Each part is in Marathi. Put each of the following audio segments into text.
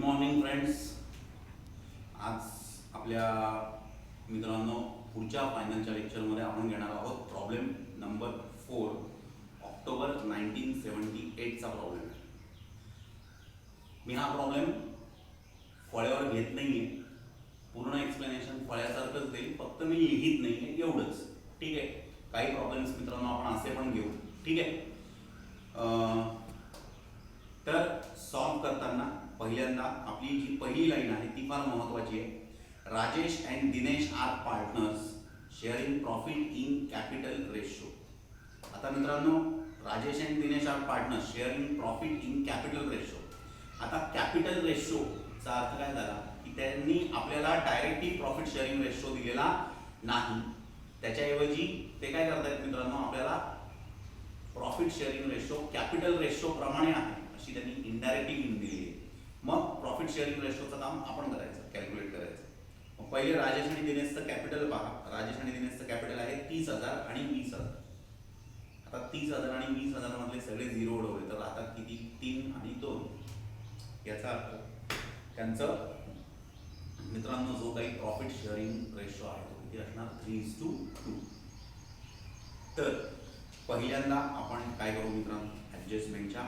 Morning friends. आज आपल्या मित्रांनो पुढच्या फायनलच्या लेक्चरमध्ये आपण घेणार आहोत प्रॉब्लेम नंबर 4 ऑक्टोबर 1978चा प्रॉब्लेम. मी हा प्रॉब्लेम फळ्यावर घेत नाहीये, पूर्ण एक्सप्लेनेशन फळ्यासारखंच देईल, फक्त मी लिहित नाहीये एवढंच. ठीक आहे. काही प्रॉब्लेम्स मित्रांनो आपण असे पण घेऊ. ठीक आहे. तर सॉल्व करताना पहिल्यांदा आपली जी पहिली लाईन आहे ती फार महत्त्वाची आहे. Rajesh and Dinesh are partners sharing profit in capital ratio. आता मित्रांनो Rajesh and Dinesh are partners sharing profit in capital ratio. आता कॅपिटल रेशोचा अर्थ काय झाला की त्यांनी आपल्याला डायरेक्टली प्रॉफिट शेअरिंग रेशो दिलेला नाही, त्याच्याऐवजी ते काय करतायत मित्रांनो, आपल्याला profit sharing ratio capital ratio प्रमाणे आहे अशी त्यांनी इनडायरेक्टली लिहून दिली आहे. मग प्रॉफिट शेअरिंग रेशोचं काम आपण करायचं, कॅल्क्युलेट करायचं. मग पहिले राजेश आणि दिनेशचं कॅपिटल पहा. राजेश आणि दिनेशचं कॅपिटल आहे 30,000 आणि 20,000. आता 30,000 आणि 20,000 मधले सगळे झिरो उडवले तर राहतात किती, 3 आणि 2. याचा अर्थ त्यांचं मित्रांनो जो काही प्रॉफिट शेअरिंग रेशो आहे तो किती असणार, 3:2. तर पहिल्यांदा आपण काय करू मित्रांनो, ॲडजस्टमेंटच्या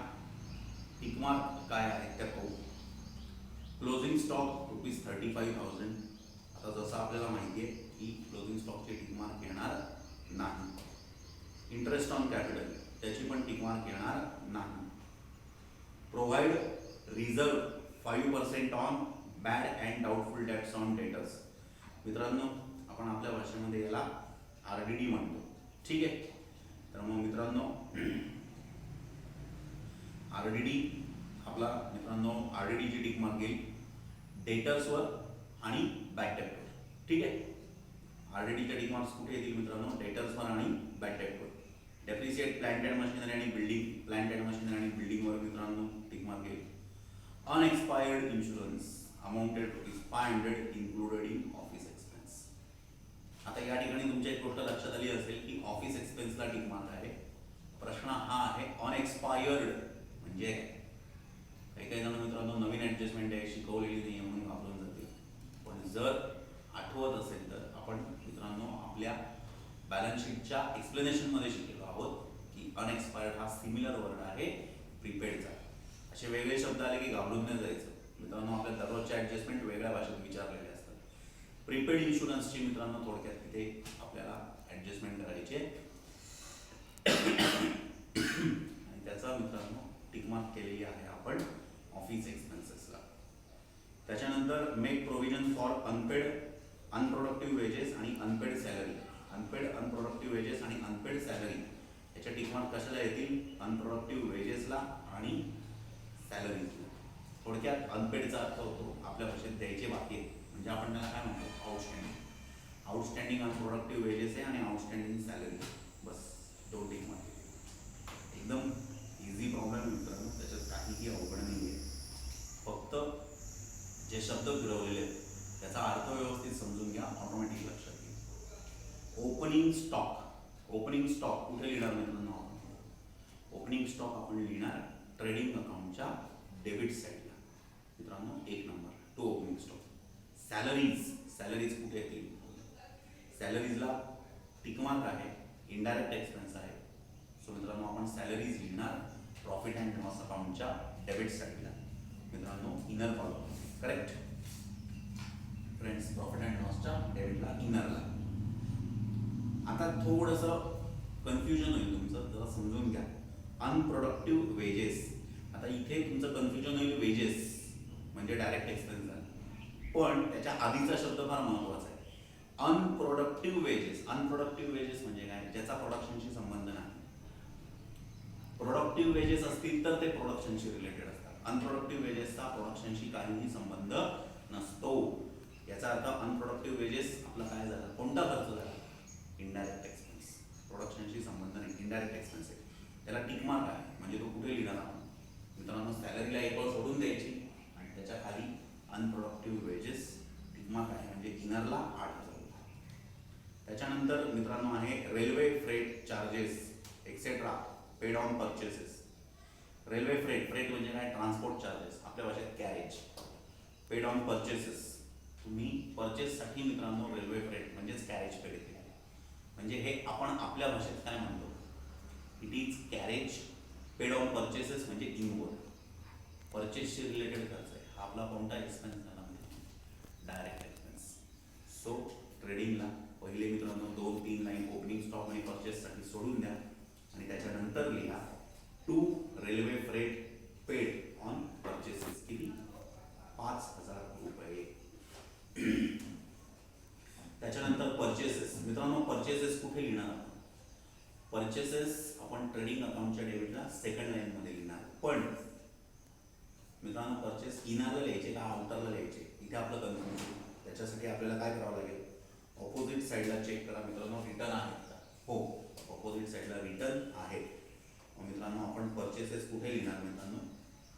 टिकमार्क काय आहे त्या पाहू. Closing stock ₹35,000. आता जसं आपल्याला माहिती आहे की क्लोजिंग स्टॉकचे टिकमार्क येणार नाही. इंटरेस्ट ऑन कॅपिटल त्याची पण टिकमार्क येणार नाही. Provide reserve 5% on bad and doubtful debts on debtors. मित्रांनो आपण आपल्या भाषेमध्ये याला RDD म्हणतो. ठीक आहे. तर मग मित्रांनो RDD आपला मित्रांनो RDDची टिक मार्क येईल डेटर्सवर आणि बॅड डेटवर. ठीक आहे. RDDच्या टिक मार्क्स कुठे येतील मित्रांनो, डेटर्सवर आणि बॅड डेटवर. डेप्रिशिएट प्लांट अँड मशिनरी आणि बिल्डिंग, प्लांट अँड मशिनरी आणि बिल्डिंगवर मित्रांनो टिक मार्क येईल. Unexpired insurance amounted ₹500 included in office expense. आता या ठिकाणी तुमच्या एक गोष्ट लक्षात आली असेल की ऑफिस एक्सपेन्सला टिक मार्क आहे. प्रश्न हा आहे अनएक्सपायर्ड म्हणजे काही जण मित्रांनो नवीन ॲडजस्टमेंट आहे, शिकवलेली नाही म्हणून घाबरून जाते. पण जर आठवत असेल तर आपण मित्रांनो आपल्या बॅलन्स शीटच्या एक्सप्लेनेशनमध्ये शिकलेलो आहोत की अनएक्सपायर्ड हा सिमिलर वर्ड आहे प्रीपेडचा. असे वेगळे शब्द आले की घाबरून नाही जायचं मित्रांनो. आपल्या दररोजच्या ॲडजस्टमेंट वेगळ्या भाषेत विचारलेले असतात. प्रीपेड इन्शुरन्सची मित्रांनो थोडक्यात तिथे आपल्याला ॲडजस्टमेंट करायची आहे आणि त्याचा मित्रांनो टिकमार्क केलेली आहे आपण ऑफिस एक्सपेन्सेसला. त्याच्यानंतर मेक प्रोव्हिजन फॉर अनप्रोडक्टिव्ह वेजेस आणि अनपेड सॅलरी. अनप्रोडक्टिव्ह वेजेस आणि अनपेड सॅलरी याच्या टिकमार्क कशाला येतील, अनप्रोडक्टिव्ह वेजेसला आणि सॅलरीजला. थोडक्यात अनपेडचा अर्थ होतो आपल्या भाषेत द्यायचे बाकी आहे, म्हणजे आपण त्याला काय म्हणतो, आउटस्टँडिंग. आउटस्टँडिंग अनप्रोडक्टिव्ह वेजेस आहे आणि आउटस्टँडिंग सॅलरी. बस 2 टिकमार्क. एकदम इझी प्रॉब्लेम मित्रांनो, त्याच्यात काहीही अवघड नाही आहे. फक्त जे शब्द फिरवलेले आहेत त्याचा अर्थ व्यवस्थित समजून घ्या, ऑटोमॅटिक लक्षात येईल. Opening stock. ओपनिंग स्टॉक कुठे लिहिणार मित्रांनो, ओपनिंग स्टॉक आपण लिहिणार ट्रेडिंग अकाउंटच्या डेबिट साईडला मित्रांनो 1 number two opening stock. Salaries कुठे येतील, सॅलरीजला टिकमार्क आहे, इनडायरेक्ट एक्सपेन्स आहे. सो मित्रांनो आपण सॅलरीज लिहिणार प्रॉफिट अँड लॉस अकाउंटच्या डेबिट साईडला मित्रांनो, inner column. Correct friends, profit and लॉसच्या डेबिटला, इनरला. आता थोडंसं कन्फ्युजन होईल तुमचं, जरा समजून घ्या. अनप्रोडक्टिव्ह वेजेस. आता इथे तुमचं कन्फ्युजन होईल, वेजेस म्हणजे डायरेक्ट एक्सपेन्स आहे, पण त्याच्या आधीचा शब्द फार महत्त्वाचा आहे. अनप्रोडक्टिव्ह वेजेस. अनप्रोडक्टिव्ह वेजेस म्हणजे काय, ज्याचा प्रोडक्शनशी संबंध नाही. प्रोडक्टिव्ह वेजेस असतील तर ते प्रोडक्शनशी रिलेटेड असतात. अनप्रोडक्टिव्ह वेजेसचा प्रोडक्शनशी काहीही संबंध नसतो. याचा अर्थ अनप्रोडक्टिव्ह वेजेस आपला काय झाला, कोणता खर्च झाला, इनडायरेक्ट एक्सपेन्स. प्रोडक्शनशी संबंध नाही, इनडायरेक्ट एक्सपेन्स आहे. त्याला टिकमार्क आहे, म्हणजे तो कुठे लिहिणार आपण मित्रांनो, सॅलरीला एक वेळ सोडून द्यायची आणि त्याच्या खाली अनप्रोडक्टिव्ह वेजेस टिकमार्क आहे, म्हणजे इनरला 8,000. त्याच्यानंतर मित्रांनो आहे railway freight charges etcetera paid on purchases. Railway freight म्हणजे काय, ट्रान्सपोर्ट चार्जेस, आपल्या भाषेत कॅरेज. पेड ऑन परचेसेस, तुम्ही परचेससाठी मित्रांनो रेल्वे फ्रेट म्हणजेच कॅरेज पेड केले. म्हणजे हे आपण आपल्या भाषेत काय म्हणतो, it is carriage paid on purchases म्हणजे इनवर्ड परचेसशी रिलेटेड खर्च आहे. हा आपला कोणता एक्सपेन्स झाला म्हणजे डायरेक्ट एक्सपेन्स. सो ट्रेडिंगला पहिले मित्रांनो 2-3 लाईन ओपनिंग स्टॉक आणि परचेससाठी सोडून द्या आणि त्याच्यानंतर लिहा to railway freight paid on purchases. किती? 5,000 रुपये. त्याच्यानंतर परचेसेस. मित्रांनो परचेसेस कुठे लिहिणार? परचेसेस आपण ट्रेडिंग अकाउंटच्या डेबिटला सेकंड लाईन मध्ये लिहिणार. पण मित्रांनो परचेस इनरला लिहायचे का आउटरला लिहायचे, इथे आपलं कन्फ्युजन. त्याच्यासाठी आपल्याला काय करावं लागेल, ऑपोजिट साईडला चेक करा मित्रांनो रिटर्न आहेत का. हो, ऑपोजिट साईडला रिटर्न आहेत. मित्रांनो आपण परचेसेस कुठे लिहिणार मित्रांनो,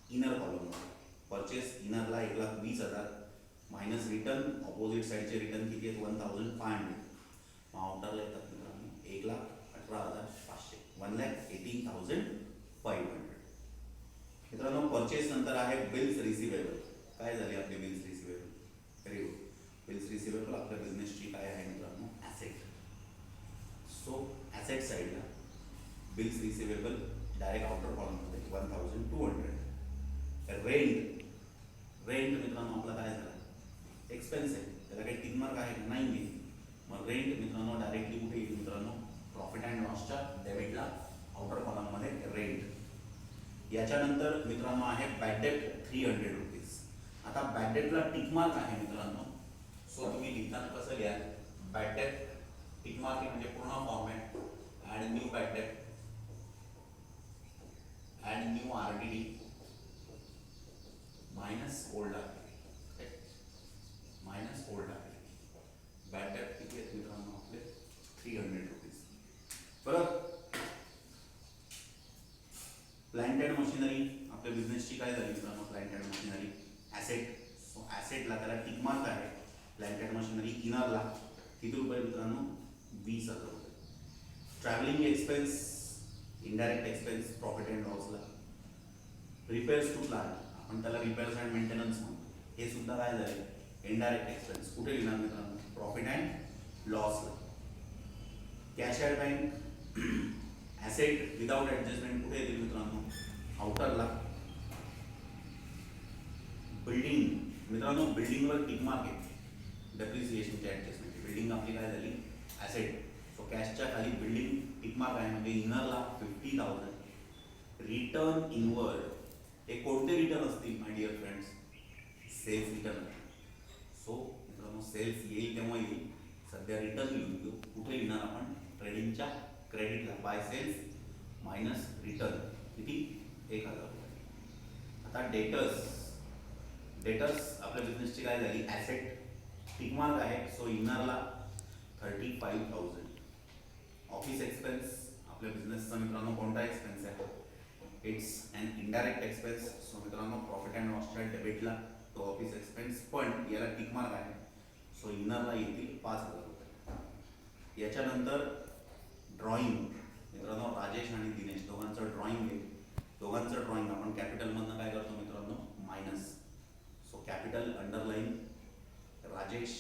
इनर कॉलममध्ये. परचेस इनरला 1,20,000 मायनस रिटर्न, ऑपोजिट साईडचे रिटर्न किती आहेत 1,500. मग आउटरला येतात मित्रांनो 1,18,500, 1,18,500. मित्रांनो परचेस नंतर आहे बिल्स रिसिवेबल. काय झाली आपली bills receivable? Very good. Bills receivable आपल्या बिझनेसची काय आहे मित्रांनो, ॲसेट. सो ॲसेट साईडला बिल्स रिसिवेबल डायरेक्ट आउटर कॉलममध्ये 1,200. रेंट मित्रांनो आपला काय झाला, एक्सपेन्स आहे, त्याला काही टिक मार्क आहे नाही आहे. मग रेंट मित्रांनो डायरेक्टली कुठे येईल मित्रांनो, प्रॉफिट अँड लॉसच्या डेबिटला आउटर कॉलममध्ये रेंट. याच्यानंतर मित्रांनो आहे बॅड डेट 300 रुपीज. आता बॅड डेटला टिक मार्क आहे मित्रांनो. सो तुम्ही लिहिताना कसं लिहा, बॅड डेट टिक मार्क म्हणजे पूर्ण format, add new bad debt, add new RDD minus old RDD, minus old RDD. Bad debt किती आहेत मित्रांनो आपले 300 रुपीज. परत प्लांट अँड मशिनरी आपल्या बिझनेसची काय झाली मित्रांनो, plant and machinery asset. So ॲसेटला त्याला टिक मार्क आहे. प्लांट अँड मशिनरी इनरला किती रुपये मित्रांनो, 20,000 रुपये. Travelling expense, indirect expense profit and लॉसला. रिपेअर्स टू प्लांट आपण त्याला रिपेअर्स अँड मेंटेनन्स म्हणतो, हे सुद्धा काय झाले इनडायरेक्ट एक्सपेन्स. कुठे लिहिणार मित्रांनो, प्रॉफिट अँड लॉसला. Cash at bank asset without adjustment कुठे येतील मित्रांनो, आउटरला. बिल्डिंग मित्रांनो बिल्डिंगवर टिक मार्क आहे, डेप्रिसिएशनची ॲडजस्टमेंट. बिल्डिंग आपली काय झाली ॲसेट. सो कॅशच्या खाली बिल्डिंग टिक मार्क आहे म्हणजे इनरला 50,000. रिटर्न इनवर्ड हे कोणते रिटर्न असतील my dear friends, sales return. So मित्रांनो सेल्स येईल तेव्हा येईल, सध्या रिटर्न लिहून घेऊ. कुठे लिहिणार आपण, ट्रेडिंगच्या क्रेडिटला. बाय सेल्स मायनस रिटर्न किती 1,000 रुपये. आता डेटर्स आपल्या बिझनेसची काय झाली ॲसेट, टिक मार्क आहे. सो इनरला 35,000. ऑफिस एक्सपेन्स आपल्या बिझनेसचा मित्रांनो कोणता एक्सपेन्स आहे, it's and indirect expense. So मित्रांनो प्रॉफिट अँड लॉसच्या डेबिटला तो ऑफिस एक्सपेन्स, पण याला टिक मार्क आहे. सो इनरला येतील 5,000 रुपये. याच्यानंतर ड्रॉइंग मित्रांनो राजेश आणि दिनेश दोघांचं ड्रॉइंग आहे. दोघांचं ड्रॉइंग आपण कॅपिटलमधनं काय करतो मित्रांनो, minus. So capital underline Rajesh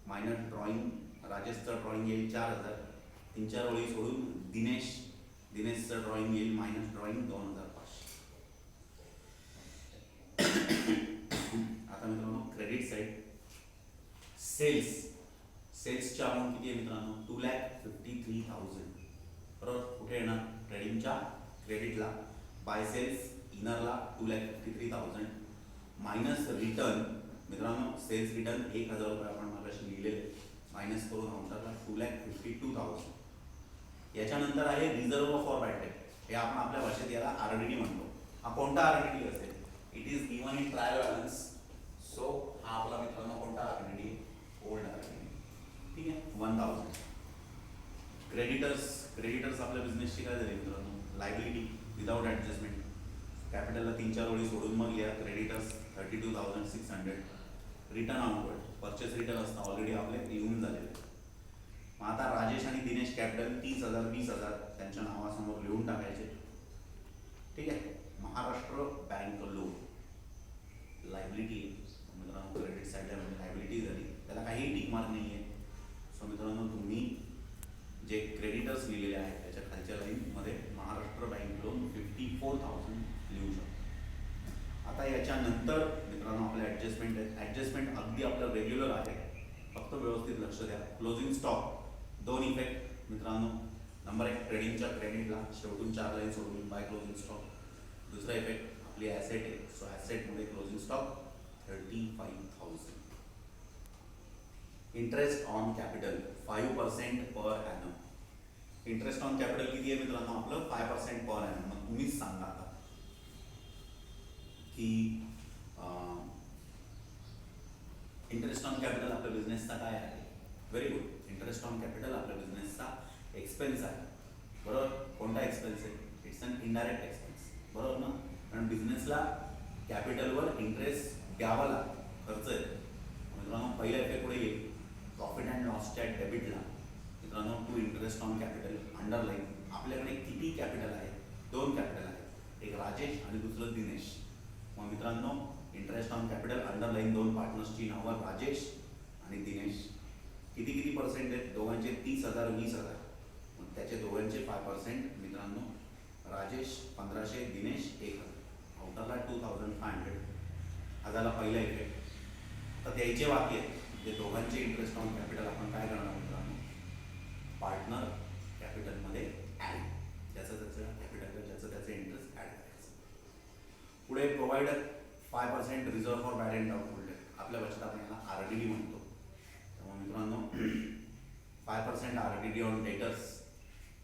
minus drawing. राजेशचं ड्रॉइंग येईल 4,000. 3-4 ओळी सोडून दिनेशचं ड्रॉइंग येईल मायनस ड्रॉइंग 2,500. आता मित्रांनो क्रेडिट साईड सेल्सची अमाऊंट किती आहे मित्रांनो, 2,53,000. बरोबर. कुठे येणार, ट्रेडिंगच्या क्रेडिटला. बाय सेल्स इनरला 2,53,000 मायनस रिटर्न मित्रांनो सेल्स रिटर्न 1,000 रुपये आपण मागाशी लिहिलेले, मायनस करून आउटरला 2,52,000. याच्यानंतर आहे रिझर्व फॉर बॅड डेट. हे आपण आपल्या भाषेत याला RDD म्हणतो. हा कोणता RDD असेल, it is given in trial balance. So हा आपला मित्रांनो कोणता RDD, ओल्ड RDD. ठीक आहे 1,000. क्रेडिटर्स आपल्या बिझनेसची काय झाली मित्रांनो, लायबिलिटी विदाउट ॲडजस्टमेंट. कॅपिटलला 3-4 ओळी सोडून मग या creditors 32,600. Return outward purchase return असतं ऑलरेडी आपले लिहून झालेले. मग आता राजेश आणि दिनेश कॅपिटल 30,000 20,000 त्यांच्या नावासमोर लिहून टाकायचे. ठीक आहे. Maharashtra bank loan liability mark नाही आहे. सो मित्रांनो तुम्ही जे क्रेडिटर्स लिहिलेले आहेत त्याच्या खालच्या लाईनमध्ये महाराष्ट्र बँक लोन 54,000 लिहू शकतो. आता याच्यानंतर मित्रांनो आपल्या ॲडजस्टमेंट आहेत. ॲडजस्टमेंट अगदी आपलं रेग्युलर आहे, फक्त व्यवस्थित लक्ष द्या. क्लोजिंग स्टॉक 2 इफेक्ट मित्रांनो. नंबर 1 ट्रेडिंगच्या क्रेडिटला शेवटून 4 लाईन सोडून बाय क्लोजिंग स्टॉक. दुसरा इफेक्ट आपली ॲसेट आहे, सो ॲसेटमध्ये closing stock 35,000. Interest on capital 5% per annum. Interest on capital किती आहे मित्रांनो आपलं 5% पर ॲनम. मग तुम्हीच सांगा आता की इंटरेस्ट ऑन कॅपिटल आपल्या बिझनेसचा काय आहे. Very good. Interest on capital आपल्या बिझनेसचा एक्सपेन्स आहे, बरोबर. कोणता एक्सपेन्स आहे? इट्स अन इनडायरेक्ट एक्सपेन्स, बरोबर ना. कारण बिझनेसला कॅपिटलवर इंटरेस्ट द्यावा लागतो, खर्च आहे. मित्रांनो पहिला इफेक्ट पुढे येईल. प्रॉफिट अँड लॉसच्या डेबिटला मित्रांनो to interest on capital underline आपल्याकडे किती कॅपिटल आहे? 2 कॅपिटल आहेत, एक राजेश आणि दुसरं दिनेश. मग मित्रांनो इंटरेस्ट ऑन कॅपिटल अंडरलाईन 2 पार्टनर्सची नावं राजेश आणि दिनेश. किती पर्सेंट आहेत दोघांचे? 30,000 20,000. मग त्याचे दोघांचे 5% मित्रांनो. राजेश 1,500, दिनेश 1,000. आउटरला 2,500. हा झाला पहिला इफेक्ट. तर द्यायचे बाकी आहे ते दोघांचे इंटरेस्ट ऑन कॅपिटल आपण काय करणार मित्रांनो? पार्टनर कॅपिटलमध्ये ॲड. ज्याचं कॅपिटल ज्याचं त्याचं इंटरेस्ट ॲड करायचं. पुढे provide 5% reserve for bad and doubtful debt. आपल्या भाषेत आपण याला RDD म्हणतो. त्यामुळे मित्रांनो 5% RDD ऑन डेटर्स.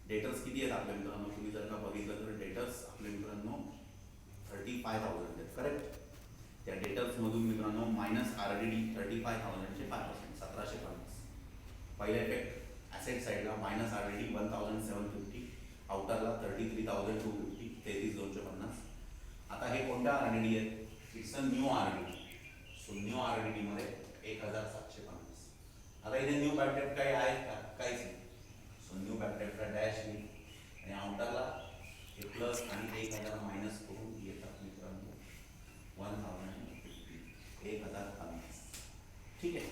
डेटर्स किती आहेत आपल्या मित्रांनो? तुम्ही जर का बघितलं तर डेटर्स आपले मित्रांनो 35,000 आहेत, करेक्ट. त्या डेटर्समधून मित्रांनो मायनस RDD 35,000चे 5% 1,750. पहिला इफेक्ट ॲसेट साईडला मायनस RDD 1,750. आउटरला 33,250, 33,250. आता हे कोणत्या RDD आहेत? It's a new RDD. So new RDD मध्ये 1,750. आता इथे न्यू बॅड डेट काही आहे का? काहीच नाही. सो न्यू बॅड डेटचा डॅश येईल आणि आउटरला हे प्लस आणि 1,000 मायनस करून येतात मित्रांनो 1,050, 1,050. ठीक आहे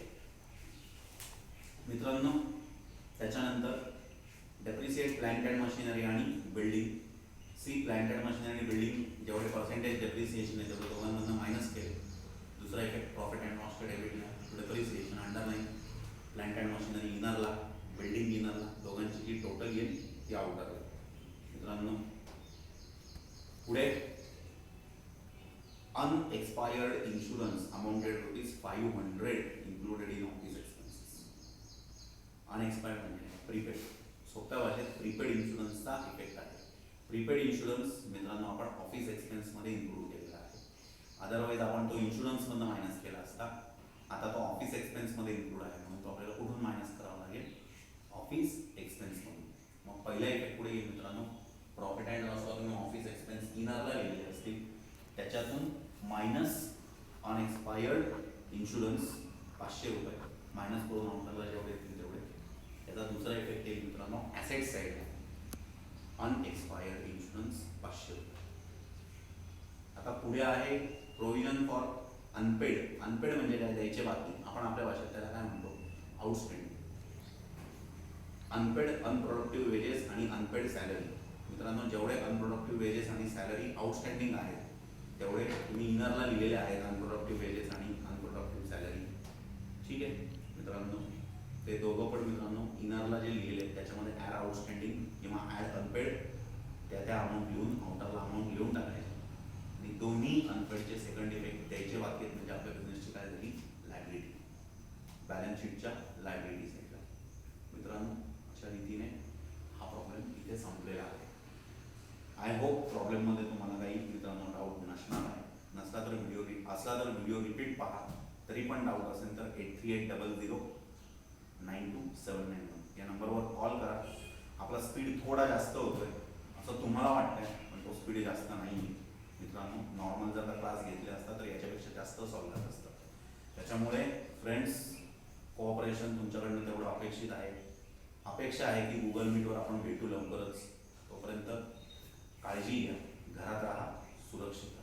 मित्रांनो. त्याच्यानंतर डेप्रिसिएट प्लांट अँड मशिनरी आणि building. See plant and machinery आणि बिल्डिंग जेवढे पर्सेंटेज डेप्रिसिएशन आहे तेवढे दोघांमधून मायनस केले. दुसरा इफेक्ट प्रॉफिट अँड लॉसच्या डेबिटला depreciation underline. Plant and machinery इनरला, बिल्डिंग इनरला, दोघांची जी टोटल येईल ती आउटरला मित्रांनो. पुढे unexpired insurance amounted ₹500 included in office expenses. Unexpired म्हणजे प्रीपेड. सोप्या भाषेत प्रीपेड इन्शुरन्सचा इफेक्ट आहे. प्रीपेड इन्शुरन्स मित्रांनो आपण ऑफिस एक्सपेन्समध्ये इन्क्लूड केलेला आहे. अदरवाईज आपण तो इन्शुरन्समधून मायनस केला असता. आता तो ऑफिस एक्सपेन्समध्ये इन्क्लूड आहे म्हणून तो आपल्याला कुठून मायनस करावा लागेल? ऑफिस एक्सपेन्समधून. मग पहिल्या इफेक्ट पुढे येईल मित्रांनो. प्रॉफिट अँड लॉसला तुम्ही ऑफिस एक्सपेन्स इनरला लिहिलेले असतील, त्याच्यातून मायनस अनएक्सपायर्ड इन्शुरन्स ₹500 मायनस करून आउटरला जेवढे येतील तेवढे. त्याचा दुसरा इफेक्ट येईल मित्रांनो ॲसेट साईडला. Unexpired insurance ₹500. आता पुढे आहे प्रोव्हिजन फॉर अनपेड. अनपेड म्हणजे काय? द्यायचे बाकी. आपण आपल्या भाषेत त्याला काय म्हणतो? आउटस्टँडिंग. अनपेड अनप्रोडक्टिव्ह वेजेस आणि अनपेड सॅलरी. मित्रांनो जेवढे अनप्रोडक्टिव्ह वेजेस आणि सॅलरी आउटस्टँडिंग आहेत तेवढे तुम्ही इनरला लिहिलेले आहेत. अनप्रोडक्टिव्ह वेजेस आणि अनप्रोडक्टिव्ह सॅलरी. ठीक आहे मित्रांनो. ते दोघं पण मित्रांनो इनरला जे लिहिले आहेत त्याच्यामध्ये ॲड आउटस्टँडिंग किंवा ॲड अनपेड त्या अमाऊंट लिहून आउटरला अमाऊंट लिहून टाकायचे. आणि दोन्ही अनपेडचे सेकंड इफेक्ट द्यायचे बाकी आहेत म्हणजे आपल्या बिझनेसची काय झाली? लायबिलिटी. बॅलन्स शीटच्या लायबिलिटी साईडला मित्रांनो. अशा रीतीने हा प्रॉब्लेम इथे संपलेला आहे. आय होप प्रॉब्लेममध्ये तुम्हाला काही मित्रांनो डाऊट नसणार आहे. नसला तर व्हिडिओ रिपीट पहा. तरी पण डाऊट असेल तर 8380929791 या नंबरवर कॉल करा. आपला स्पीड थोडा जास्त होतोय असं तुम्हाला वाटतंय, पण तो स्पीड जास्त नाही मित्रांनो. नॉर्मल जर का क्लास घेतले असता तर याच्यापेक्षा जास्त सॉल्व झालं असतं. त्याच्यामुळे फ्रेंड्स कोऑपरेशन तुमच्याकडनं तेवढं अपेक्षित आहे. अपेक्षा आहे की गुगल मीटवर आपण भेटू लवकरच. तोपर्यंत काळजी घ्या, घरात राहा, सुरक्षित राहा.